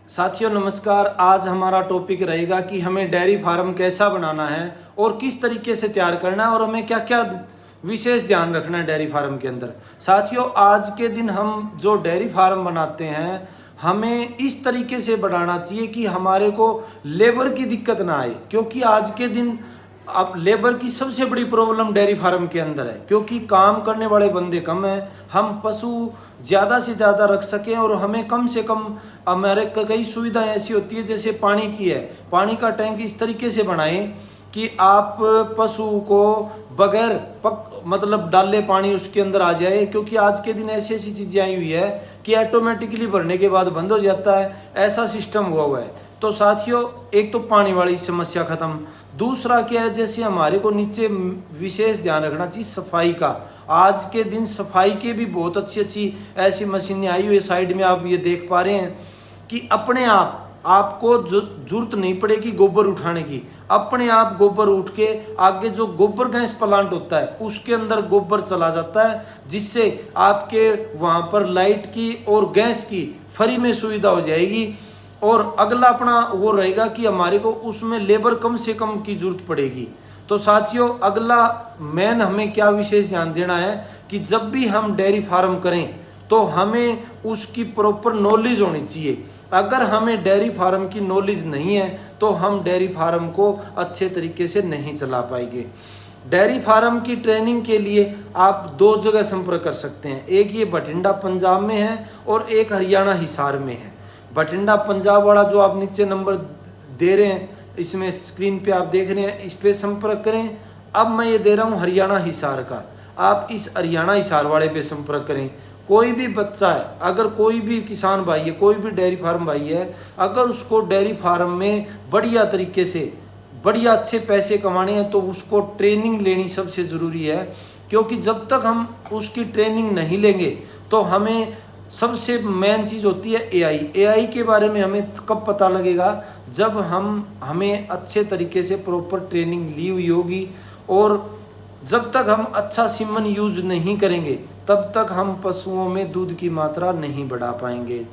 साथियों नमस्कार। आज हमारा टॉपिक रहेगा कि हमें डेयरी फार्म कैसा बनाना है और किस तरीके से तैयार करना है और हमें क्या क्या विशेष ध्यान रखना है डेयरी फार्म के अंदर। साथियों आज के दिन हम जो डेयरी फार्म बनाते हैं हमें इस तरीके से बनाना चाहिए कि हमारे को लेबर की दिक्कत ना आए, क्योंकि आज के दिन अब लेबर की सबसे बड़ी प्रॉब्लम डेयरी फार्म के अंदर है, क्योंकि काम करने वाले बंदे कम हैं। हम पशु ज़्यादा से ज़्यादा रख सकें और हमें कम से कम, हमारे कई सुविधाएं ऐसी होती है जैसे पानी की है, पानी का टैंक इस तरीके से बनाएं कि आप पशु को बगैर मतलब डाले पानी उसके अंदर आ जाए, क्योंकि आज के दिन ऐसी ऐसी चीज़ें आई हुई है कि ऑटोमेटिकली भरने के बाद बंद हो जाता है, ऐसा सिस्टम हुआ है। तो साथियों एक तो पानी वाली समस्या खत्म। दूसरा क्या है, जैसे हमारे को नीचे विशेष ध्यान रखना चाहिए सफाई का। आज के दिन सफाई के भी बहुत अच्छी अच्छी ऐसी मशीनें आई हुई है। साइड में आप ये देख पा रहे हैं कि अपने आप आपको जरूरत नहीं पड़ेगी गोबर उठाने की, अपने आप गोबर उठ के आगे जो गोबर गैस प्लांट होता है उसके अंदर गोबर चला जाता है, जिससे आपके वहाँ पर लाइट की और गैस की फ्री में सुविधा हो जाएगी। और अगला अपना वो रहेगा कि हमारे को उसमें लेबर कम से कम की जरूरत पड़ेगी। तो साथियों अगला मेन हमें क्या विशेष ध्यान देना है कि जब भी हम डेयरी फार्म करें तो हमें उसकी प्रॉपर नॉलेज होनी चाहिए। अगर हमें डेयरी फार्म की नॉलेज नहीं है तो हम डेयरी फार्म को अच्छे तरीके से नहीं चला पाएंगे। डेयरी फार्म की ट्रेनिंग के लिए आप दो जगह संपर्क कर सकते हैं, एक ये बठिंडा पंजाब में है और एक हरियाणा हिसार में है। बठिंडा पंजाब वाला जो आप नीचे नंबर दे रहे हैं, इसमें स्क्रीन पे आप देख रहे हैं, इस पे संपर्क करें। अब मैं ये दे रहा हूँ हरियाणा हिसार का, आप इस हरियाणा हिसार वाले पे संपर्क करें। कोई भी बच्चा है, अगर कोई भी किसान भाई है, कोई भी डेयरी फार्म भाई है, अगर उसको डेयरी फार्म में बढ़िया तरीके से बढ़िया अच्छे पैसे कमाने हैं तो उसको ट्रेनिंग लेनी सबसे ज़रूरी है। क्योंकि जब तक हम उसकी ट्रेनिंग नहीं लेंगे तो हमें सबसे मेन चीज़ होती है एआई के बारे में हमें कब पता लगेगा, जब हमें अच्छे तरीके से प्रॉपर ट्रेनिंग ली हुई होगी। और जब तक हम अच्छा सीमन यूज नहीं करेंगे तब तक हम पशुओं में दूध की मात्रा नहीं बढ़ा पाएंगे।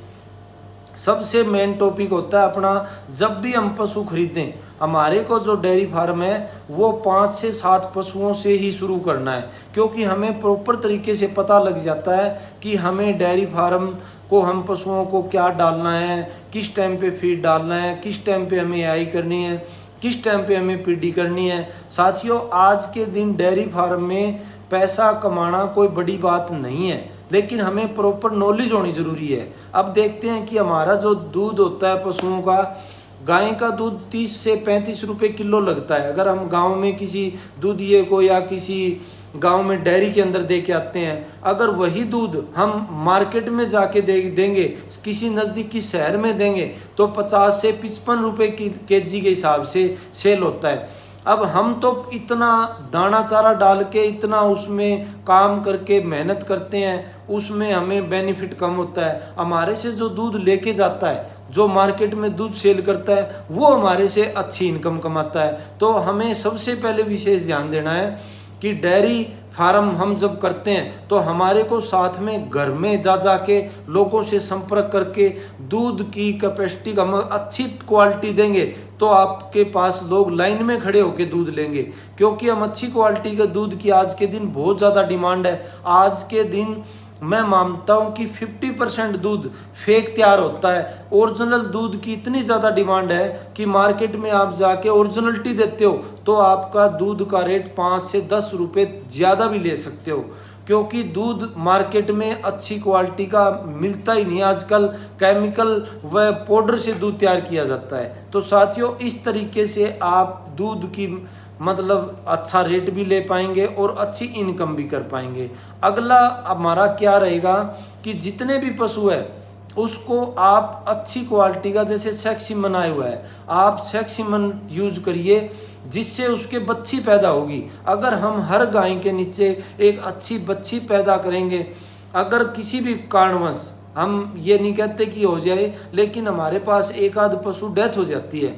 सबसे मेन टॉपिक होता है अपना, जब भी हम पशु खरीदें हमारे को जो डेयरी फार्म है वो 5 से 7 पशुओं से ही शुरू करना है, क्योंकि हमें प्रॉपर तरीके से पता लग जाता है कि हमें डेयरी फार्म को हम पशुओं को क्या डालना है, किस टाइम पे फीड डालना है, किस टाइम पे हमें एआई करनी है, किस टाइम पे हमें पीडी करनी है। साथियों आज के दिन डेयरी फार्म में पैसा कमाना कोई बड़ी बात नहीं है, लेकिन हमें प्रॉपर नॉलेज होनी ज़रूरी है। अब देखते हैं कि हमारा जो दूध होता है पशुओं का, गाय का दूध 30 से 35 रुपये किलो लगता है। अगर हम गांव में किसी दूधिए को या किसी गांव में डेयरी के अंदर दे के आते हैं, अगर वही दूध हम मार्केट में जाके देंगे, किसी नज़दीकी शहर में देंगे तो 50 से 55 रुपये की केजी के हिसाब से सेल होता है। अब हम तो इतना दाना चारा डाल के इतना उसमें काम करके मेहनत करते हैं, उसमें हमें बेनिफिट कम होता है। हमारे से जो दूध लेके जाता है, जो मार्केट में दूध सेल करता है, वो हमारे से अच्छी इनकम कमाता है। तो हमें सबसे पहले विशेष ध्यान देना है कि डेयरी फार्म हम जब करते हैं तो हमारे को साथ में घर में जा के लोगों से संपर्क करके दूध की कैपेसिटी हम अच्छी क्वालिटी देंगे तो आपके पास लोग लाइन में खड़े होकर दूध लेंगे, क्योंकि हम अच्छी क्वालिटी के दूध की आज के दिन बहुत ज़्यादा डिमांड है। आज के दिन मैं मानता हूं कि 50% दूध फेक तैयार होता है। ओरिजिनल दूध की इतनी ज़्यादा डिमांड है कि मार्केट में आप जाके ओरिजिनलिटी देते हो तो आपका दूध का रेट 5 से 10 रुपये ज़्यादा भी ले सकते हो, क्योंकि दूध मार्केट में अच्छी क्वालिटी का मिलता ही नहीं। आजकल केमिकल व पाउडर से दूध तैयार किया जाता है। तो साथियों इस तरीके से आप दूध की मतलब अच्छा रेट भी ले पाएंगे और अच्छी इनकम भी कर पाएंगे। अगला हमारा क्या रहेगा कि जितने भी पशु है उसको आप अच्छी क्वालिटी का, जैसे सेक्सीमन आया हुआ है, आप सेक्सीमन यूज करिए जिससे उसके बच्ची पैदा होगी। अगर हम हर गाय के नीचे एक अच्छी बच्ची पैदा करेंगे, अगर किसी भी कारणवश, हम ये नहीं कहते कि हो जाए, लेकिन हमारे पास एक आध पशु डेथ हो जाती है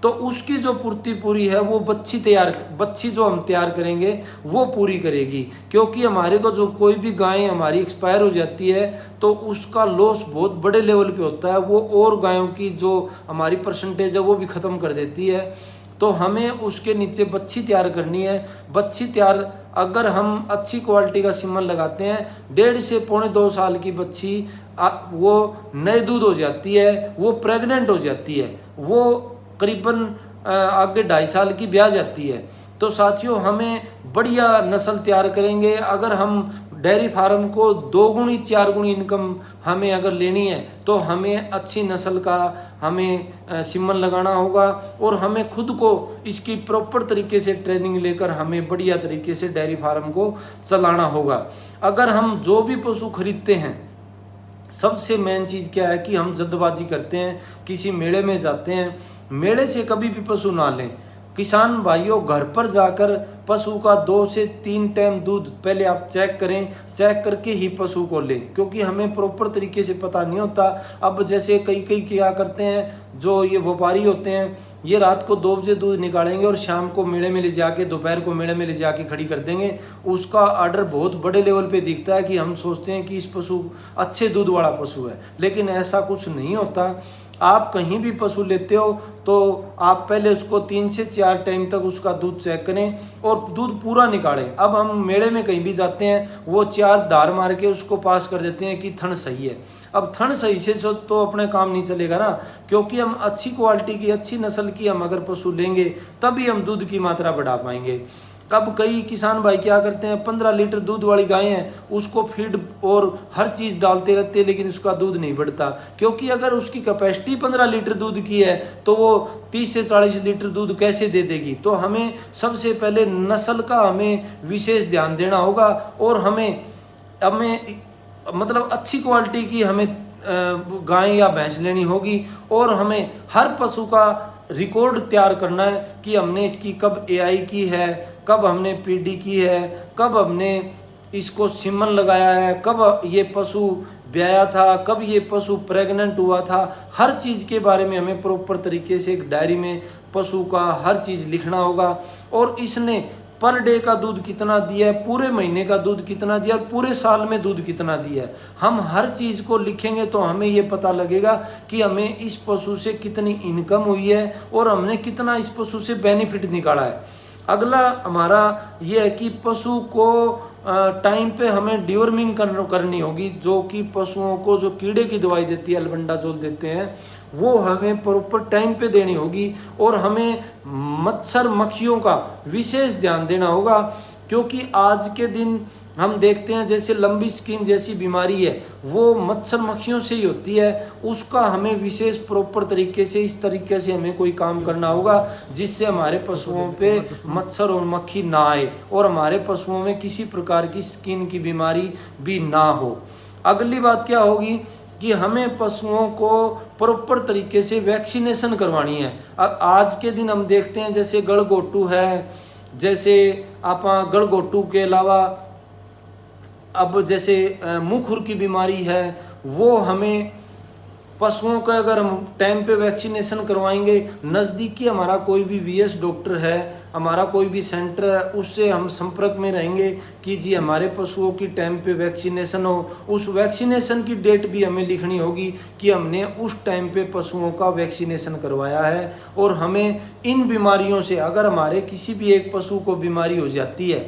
तो उसकी जो पूर्ति पूरी है वो बच्ची जो हम तैयार करेंगे वो पूरी करेगी। क्योंकि हमारे को जो कोई भी गाय हमारी एक्सपायर हो जाती है तो उसका लॉस बहुत बड़े लेवल पे होता है, वो और गायों की जो हमारी परसेंटेज है वो भी ख़त्म कर देती है। तो हमें उसके नीचे बच्ची तैयार करनी है। बच्ची तैयार अगर हम अच्छी क्वालिटी का सीमन लगाते हैं, 1.5 से पौने 2 साल की बच्ची वो नए दूध हो जाती है, वो प्रेग्नेंट हो जाती है, वो करीबन आगे 2.5 साल की ब्याह जाती है। तो साथियों हमें बढ़िया नस्ल तैयार करेंगे। अगर हम डेयरी फार्म को 2 गुनी 4 गुनी इनकम हमें अगर लेनी है तो हमें अच्छी नस्ल का हमें सीमन लगाना होगा और हमें खुद को इसकी प्रॉपर तरीके से ट्रेनिंग लेकर हमें बढ़िया तरीके से डेयरी फार्म को चलाना होगा। अगर हम जो भी पशु खरीदते हैं, सबसे मेन चीज़ क्या है कि हम जल्दबाजी करते हैं, किसी मेले में जाते हैं, मेले से कभी भी पशु ना लें। किसान भाइयों, घर पर जाकर पशु का 2 से 3 टाइम दूध पहले आप चेक करें, चेक करके ही पशु को लें, क्योंकि हमें प्रॉपर तरीके से पता नहीं होता। अब जैसे कई क्या करते हैं, जो ये व्यापारी होते हैं, ये रात को 2 बजे दूध निकालेंगे और शाम को मेले में ले जाके, दोपहर को मेले में ले जाके खड़ी कर देंगे। उसका ऑर्डर बहुत बड़े लेवल पे दिखता है कि हम सोचते हैं कि इस पशु अच्छे दूध वाला पशु है, लेकिन ऐसा कुछ नहीं होता। आप कहीं भी पशु लेते हो तो आप पहले उसको 3 से 4 टाइम तक उसका दूध चेक करें और दूध पूरा निकालें। अब हम मेले में कहीं भी जाते हैं, वो 4 धार मार के उसको पास कर देते हैं कि थन सही है। अब थन सही से तो अपने काम नहीं चलेगा ना, क्योंकि हम अच्छी क्वालिटी की, अच्छी नस्ल की हम अगर पशु लेंगे तभी हम दूध की मात्रा बढ़ा पाएंगे। अब कई किसान भाई क्या करते हैं, 15 लीटर दूध वाली गाय है, उसको फीड और हर चीज़ डालते रहते हैं, लेकिन उसका दूध नहीं बढ़ता। क्योंकि अगर उसकी कैपेसिटी 15 लीटर दूध की है तो वो 30 से 40 लीटर दूध कैसे दे देगी। तो हमें सबसे पहले नस्ल का हमें विशेष ध्यान देना होगा और हमें मतलब अच्छी क्वालिटी की हमें गाय या भैंस लेनी होगी और हमें हर पशु का रिकॉर्ड तैयार करना है कि हमने इसकी कब एआई की है, कब हमने पीडी की है, कब हमने इसको सीमन लगाया है, कब ये पशु ब्याया था, कब ये पशु प्रेग्नेंट हुआ था। हर चीज़ के बारे में हमें प्रॉपर तरीके से एक डायरी में पशु का हर चीज़ लिखना होगा और इसने पर डे का दूध कितना दिया है, पूरे महीने का दूध कितना दिया, पूरे साल में दूध कितना दिया है। हम हर चीज़ को लिखेंगे तो हमें ये पता लगेगा कि हमें इस पशु से कितनी इनकम हुई है और हमने कितना इस पशु से बेनिफिट निकाला है। अगला हमारा ये है कि पशु को टाइम पे हमें डिवर्मिंग करनी होगी, जो कि पशुओं को जो कीड़े की दवाई देती है, अल्बेंडाजोल देते हैं, वो हमें प्रॉपर टाइम पे देनी होगी और हमें मच्छर मक्खियों का विशेष ध्यान देना होगा। क्योंकि आज के दिन हम देखते हैं जैसे लंबी स्किन जैसी बीमारी है वो मच्छर मक्खियों से ही होती है। उसका हमें विशेष प्रॉपर तरीके से, इस तरीके से हमें कोई काम करना होगा जिससे हमारे पशुओं पे मच्छर और मक्खी ना आए और हमारे पशुओं में किसी प्रकार की स्किन की बीमारी भी ना हो। अगली बात क्या होगी कि हमें पशुओं को प्रॉपर तरीके से वैक्सीनेशन करवानी है। आज के दिन हम देखते हैं जैसे गलघोटू है, जैसे आप गलघोटू के अलावा अब जैसे मुंह खुर की बीमारी है, वो हमें पशुओं का अगर हम टाइम पे वैक्सीनेशन करवाएंगे, नज़दीकी हमारा कोई भी वीएस डॉक्टर है, हमारा कोई भी सेंटर है, उससे हम संपर्क में रहेंगे कि जी हमारे पशुओं की टाइम पे वैक्सीनेशन हो। उस वैक्सीनेशन की डेट भी हमें लिखनी होगी कि हमने उस टाइम पे पशुओं का वैक्सीनेशन करवाया है। और हमें इन बीमारियों से, अगर हमारे किसी भी एक पशु को बीमारी हो जाती है,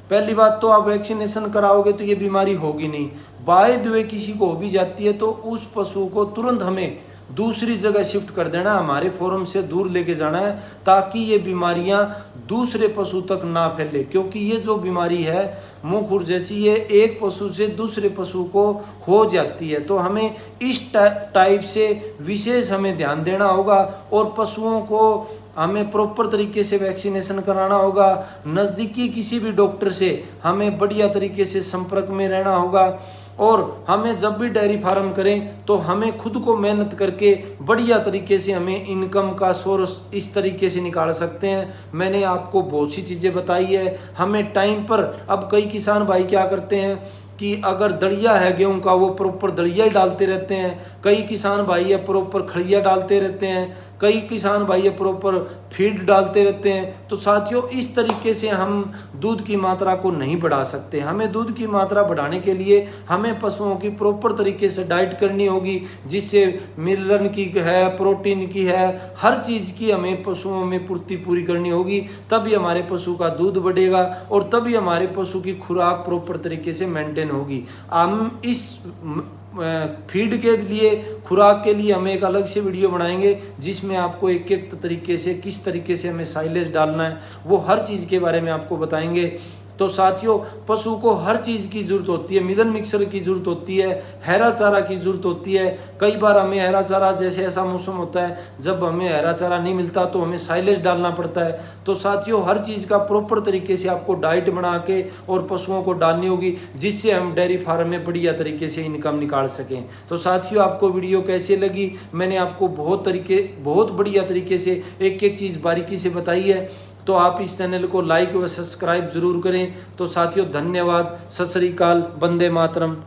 पहली बात तो आप वैक्सीनेशन कराओगे तो ये बीमारी होगी नहीं। बाय द वे किसी को हो भी जाती है तो उस पशु को तुरंत हमें दूसरी जगह शिफ्ट कर देना, हमारे फॉर्म से दूर लेके जाना है ताकि ये बीमारियां दूसरे पशु तक ना फैले। क्योंकि ये जो बीमारी है मुंह खुर जैसी, ये एक पशु से दूसरे पशु को हो जाती है। तो हमें इस टाइप से विशेष हमें ध्यान देना होगा और पशुओं को हमें प्रॉपर तरीके से वैक्सीनेशन कराना होगा। नज़दीकी किसी भी डॉक्टर से हमें बढ़िया तरीके से संपर्क में रहना होगा। और हमें जब भी डेयरी फार्म करें तो हमें खुद को मेहनत करके बढ़िया तरीके से हमें इनकम का सोर्स इस तरीके से निकाल सकते हैं। मैंने आपको बहुत सी चीज़ें बताई है। हमें टाइम पर, अब कई किसान भाई क्या करते हैं कि अगर दलिया है गेहूं का वो प्रॉपर दलिया ही डालते रहते हैं, कई किसान भाई है प्रॉपर खड़िया डालते रहते हैं, कई किसान भाई है प्रॉपर फीड डालते रहते हैं। तो साथियों इस तरीके से हम दूध की मात्रा को नहीं बढ़ा सकते। हमें दूध की मात्रा बढ़ाने के लिए हमें पशुओं की प्रॉपर तरीके से डाइट करनी होगी, जिससे मिनरल की है, प्रोटीन की है, हर चीज़ की हमें पशुओं में पूर्ति पूरी करनी होगी। तभी हमारे पशु का दूध बढ़ेगा और तभी हमारे पशु की खुराक प्रॉपर तरीके से मेंटेन होगी। हम इस फीड के लिए, खुराक के लिए हम एक अलग से वीडियो बनाएंगे, जिसमें आपको एक एक तरीके से किस तरीके से हमें साइलेज डालना है वो हर चीज़ के बारे में आपको बताएंगे। तो साथियों पशु को हर चीज़ की ज़रूरत होती है, मिलन मिक्सर की ज़रूरत होती है, हरा चारा की ज़रूरत होती है। कई बार हमें हरा चारा, जैसे ऐसा मौसम होता है जब हमें हरा चारा नहीं मिलता तो हमें साइलेज डालना पड़ता है। तो साथियों हर चीज़ का प्रॉपर तरीके से आपको डाइट बना के और पशुओं को डालनी होगी, जिससे हम डेयरी फार्म में बढ़िया तरीके से इनकम निकाल सकें। तो साथियों आपको वीडियो कैसे लगी? मैंने आपको बहुत बढ़िया तरीके से एक एक चीज़ बारीकी से बताई है। तो आप इस चैनल को लाइक व सब्सक्राइब जरूर करें। तो साथियों धन्यवाद, सत श्री अकाल, वंदे मातरम।